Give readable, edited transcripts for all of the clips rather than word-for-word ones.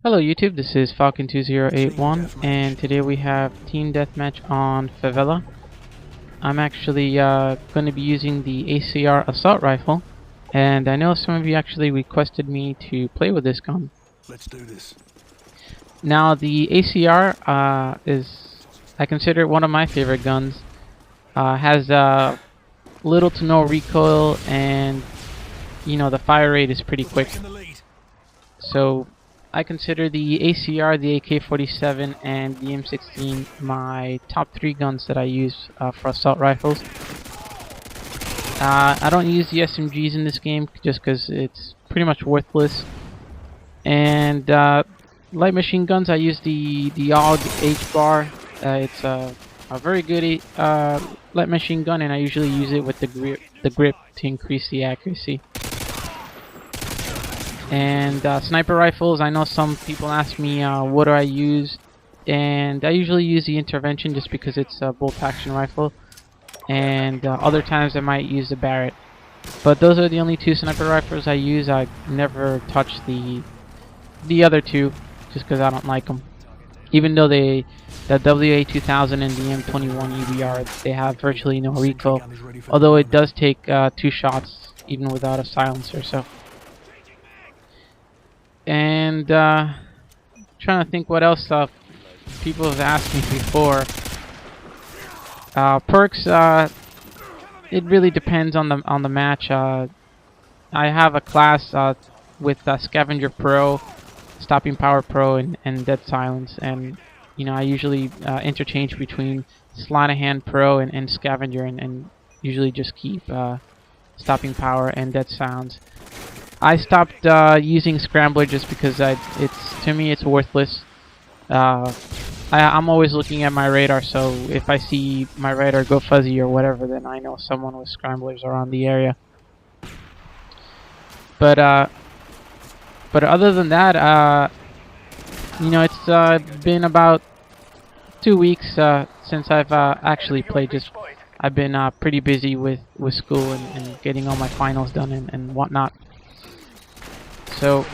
Hello YouTube, this is Falcon2081 and today we have Team Deathmatch on Favela. I'm actually going to be using the ACR assault rifle, and I know some of you actually requested me to play with this gun. Let's do this. Now the ACR I consider it one of my favorite guns. Has little to no recoil, and the fire rate is pretty quick. So I consider the ACR, the AK-47, and the M16 my top 3 guns that I use for assault rifles. I don't use the SMGs in this game just because it's pretty much worthless. And light machine guns, I use the AUG H-bar. It's a very good light machine gun, and I usually use it with the grip to increase the accuracy. And sniper rifles, I know some people ask me what do I use, and I usually use the intervention just because it's a bolt action rifle, and other times I might use the Barrett. But those are the only 2 sniper rifles I use. I never touch the other 2 just because I don't like them. Even though the WA2000 and the M21 EBR, they have virtually no recoil, although it does take 2 shots even without a silencer. So. And trying to think what else people have asked me before. Perks, it really depends on the match. I have a class with Scavenger Pro, Stopping Power Pro, and Dead Silence, and I usually interchange between Sleight of Hand Pro and Scavenger, and usually just keep Stopping Power and Dead Silence. I stopped using Scrambler just because to me it's worthless. I'm always looking at my radar, so if I see my radar go fuzzy or whatever, then I know someone with Scramblers around the area. But other than that, it's been about 2 weeks since I've actually played. I've been pretty busy with school and getting all my finals done and whatnot. So,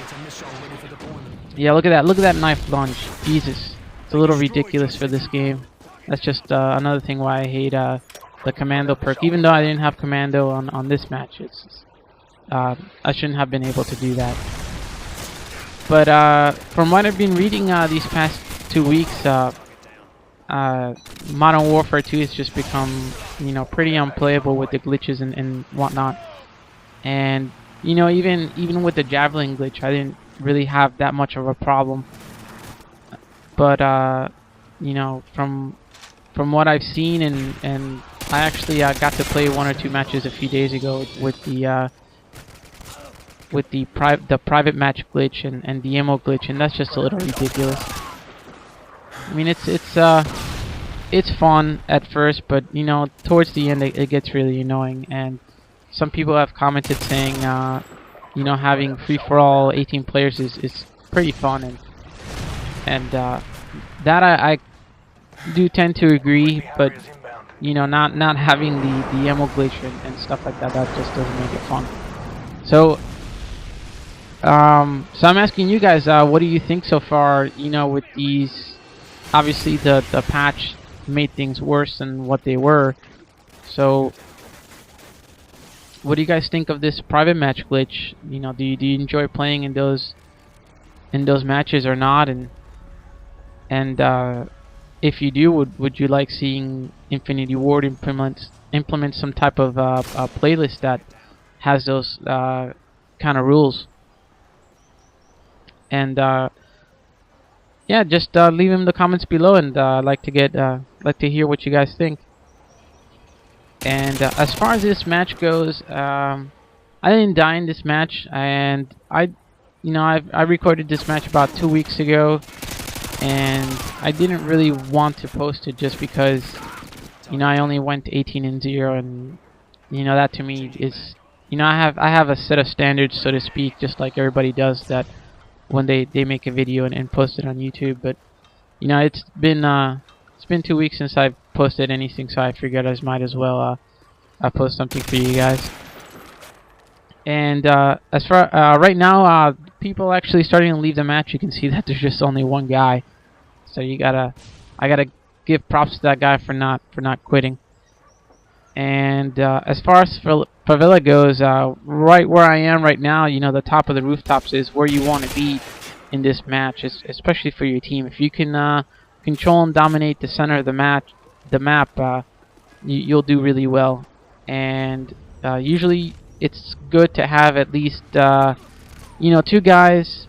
yeah, look at that knife launch. Jesus, it's a little ridiculous for this game. That's just another thing why I hate the commando perk. Even though I didn't have commando on this match, I shouldn't have been able to do that. But from what I've been reading these past 2 weeks, Modern Warfare 2 has just become pretty unplayable with the glitches and whatnot. And even with the javelin glitch, I didn't really have that much of a problem. But from what I've seen, and I actually got to play 1 or 2 matches a few days ago with the private match glitch and the ammo glitch, and that's just a little ridiculous. I mean, it's fun at first, but towards the end it gets really annoying. And some people have commented saying, having free-for-all 18 players is pretty fun, and that I do tend to agree, but not having the ammo glitch and stuff like that just doesn't make it fun. So I'm asking you guys, what do you think so far? With these, obviously the patch made things worse than what they were. So what do you guys think of this private match glitch? Do you enjoy playing in those matches or not? And if you do, would you like seeing Infinity Ward implement some type of playlist that has those kind of rules? And yeah, just leave them in the comments below, and I'd like to hear what you guys think. And as far as this match goes, I didn't die in this match, and I recorded this match about 2 weeks ago, and I didn't really want to post it just because I only went 18-0, and that to me is I have a set of standards, so to speak, just like everybody does that when they make a video and post it on YouTube. But it's been 2 weeks since I've posted anything, so I figured I might as well post something for you guys. And as far right now, people actually starting to leave the match. You can see that there's just only one guy. So I gotta give props to that guy for not quitting. And as far as Favela goes, right where I am right now, you know, the top of the rooftops is where you want to be in this match, especially for your team. If you can control and dominate the center of the map, you'll do really well. And usually it's good to have at least you know, 2 guys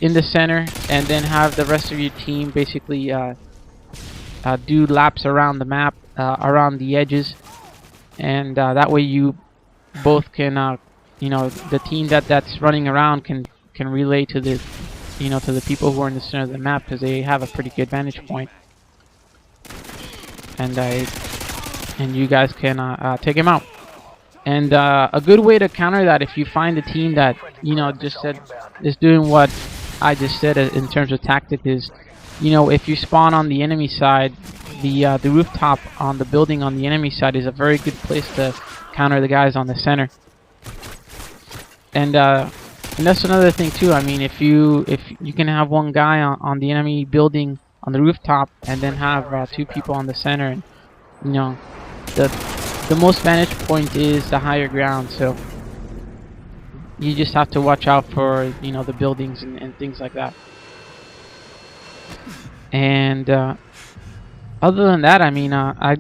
in the center, and then have the rest of your team basically do laps around the map, around the edges, and that way you both can, you know, the team that's running around can relay to the, you know, to the people who are in the center of the map, because they have a pretty good vantage point, and you guys can take him out. And a good way to counter that, if you find a team that, you know, is doing what I just said in terms of tactic, is, you know, if you spawn on the enemy side, the rooftop on the building on the enemy side is a very good place to counter the guys on the center. And that's another thing too. I mean, if you can have one guy on the enemy building on the rooftop, and then have 2 people on the center, and, you know, the most vantage point is the higher ground, so you just have to watch out for, you know, the buildings and things like that. And other than that, I mean, I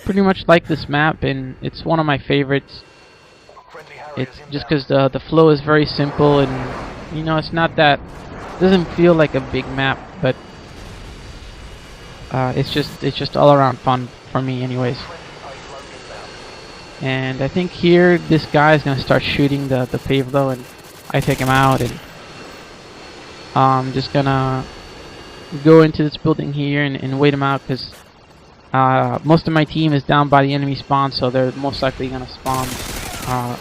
pretty much like this map, and it's one of my favorites. It's just because the flow is very simple, and, you know, it's not that, doesn't feel like a big map, but it's just all around fun for me anyways. And I think here this guy is gonna start shooting the Favela, and I take him out, and I'm just gonna go into this building here and wait him out, because most of my team is down by the enemy spawn, so they're most likely gonna spawn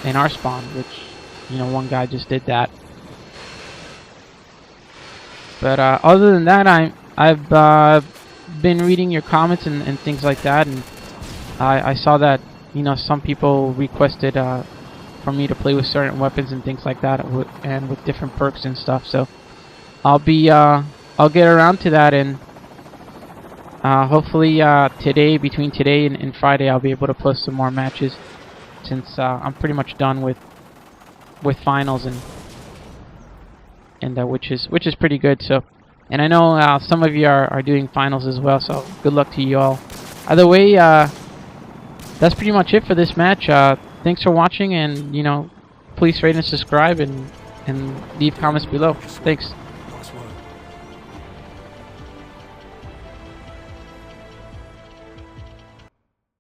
in our spawn, which, you know, one guy just did that. But other than that, I've been reading your comments and things like that, and I saw that, you know, some people requested for me to play with certain weapons and things like that, and with different perks and stuff. So I'll get around to that, and hopefully between today and Friday, I'll be able to post some more matches, since I'm pretty much done with finals, and which is pretty good. So, and I know some of you are doing finals as well, so good luck to you all. Either way, that's pretty much it for this match. Thanks for watching, and, you know, please rate and subscribe, and leave comments below. Thanks.